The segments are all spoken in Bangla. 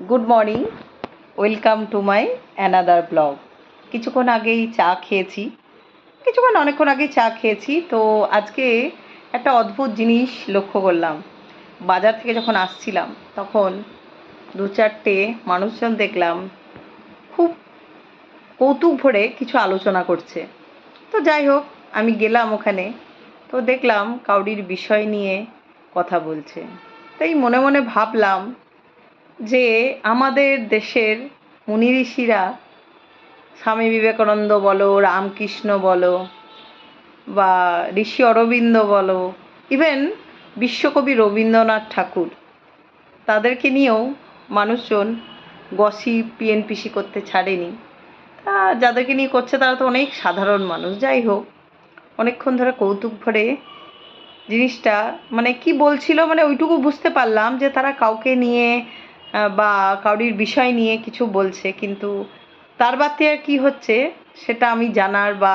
Good morning, welcome to my another blog. কিছুক্ষণ আগেই চা খেয়েছি, অনেকক্ষণ আগেই চা খেয়েছি। তো আজকে একটা অদ্ভুত জিনিস লক্ষ্য করলাম। বাজার থেকে যখন আসছিলাম তখন দু চারটে মানুষজন দেখলাম খুব কৌতুক ভরে কিছু আলোচনা করছে। তো যাই হোক, আমি গেলাম ওখানে, তো দেখলাম কাউরির বিষয় নিয়ে কথা বলছে। তাই মনে মনে ভাবলাম যে আমাদের দেশের মুনি ঋষিরা, স্বামী বিবেকানন্দ বলো, রামকৃষ্ণ বলো, বা ঋষি অরবিন্দ বলো, ইভেন বিশ্বকবি রবীন্দ্রনাথ ঠাকুর, তাদেরকে নিয়েও মানুষজন গসিপ পিএনপিসি করতে ছাড়েনি। তা যাদেরকে নিয়ে করছে তারা তো অনেক সাধারণ মানুষ। যাই হোক, অনেকক্ষণ ধরে কৌতুক ভরে জিনিসটা মানে কি বলছিল, মানে ওইটুকু বুঝতে পারলাম যে তারা কাউকে নিয়ে বা কাউরির বিষয় নিয়ে কিছু বলছে, কিন্তু তার বাদে আর কি হচ্ছে সেটা আমি জানার বা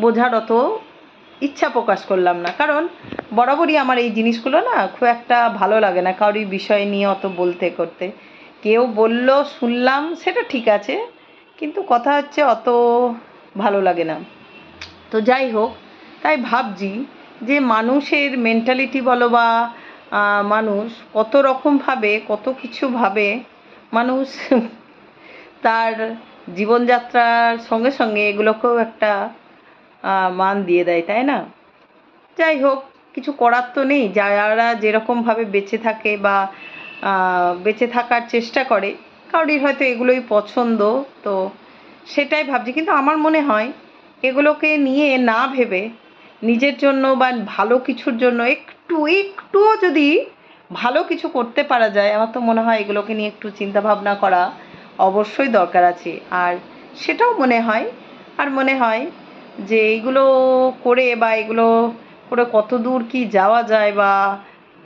বোঝার অত ইচ্ছা প্রকাশ করলাম না। কারণ বরাবরই আমার এই জিনিসগুলো না খুব একটা ভালো লাগে না, কাউরির বিষয় নিয়ে অত বলতে করতে। কেউ বলল, শুনলাম, সেটা ঠিক আছে, কিন্তু কথা হচ্ছে অত ভালো লাগে না। তো যাই হোক, তাই ভাবছি যে মানুষের মেন্টালিটি বলো বা মানুষ কত রকমভাবে কত কিছু ভাবে, মানুষ তার জীবনযাত্রার সঙ্গে সঙ্গে এগুলোকেও একটা মান দিয়ে দেয়, তাই না? যাই হোক, কিছু করার তো নেই। যারা যেরকমভাবে বেঁচে থাকে বা বেঁচে থাকার চেষ্টা করে, কারোর হয়তো এগুলোই পছন্দ, তো সেটাই ভাবছি। কিন্তু আমার মনে হয় এগুলোকে নিয়ে না ভেবে নিজের জন্য বা ভালো কিছুর জন্য একটুও যদি ভালো কিছু করতে পারা যায়, আমার তো মনে হয় এগুলোকে নিয়ে একটু চিন্তা ভাবনা করা অবশ্যই দরকার আছে। আর সেটাও মনে হয় যে এইগুলো করে বা এগুলো করে কত দূর কি যাওয়া যায় বা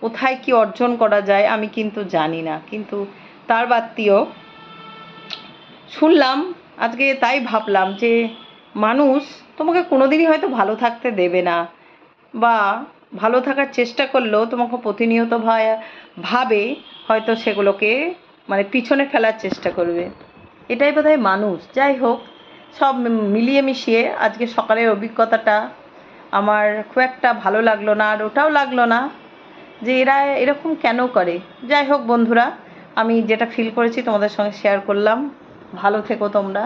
কোথায় কি অর্জন করা যায় আমি কিন্তু জানি না। কিন্তু তার বাদতিও শুনলাম আজকে, তাই ভাবলাম যে মানুষ তোমাকে কোনোদিনই হয়তো ভালো থাকতে দেবে না, বা ভালো থাকার চেষ্টা করলেও তোমাকে প্রতিনিয়ত ভাবে হয়তো সেগুলোকে মানে পিছনে ফেলার চেষ্টা করবে। এটাই বোধহয় মানুষ। যাই হোক, সব মিলিয়ে মিশিয়ে আজকে সকালের অভিজ্ঞতাটা আমার খুব একটা ভালো লাগলো না, আর ওটাও লাগলো না যে এরা এরকম কেন করে। যাই হোক বন্ধুরা, আমি যেটা ফিল করেছি তোমাদের সঙ্গে শেয়ার করলাম। ভালো থেকো তোমরা।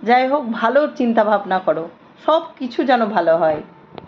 যাই হোক, ভালো চিন্তা ভাবনা করো, সব কিছু যেন ভালো হয়।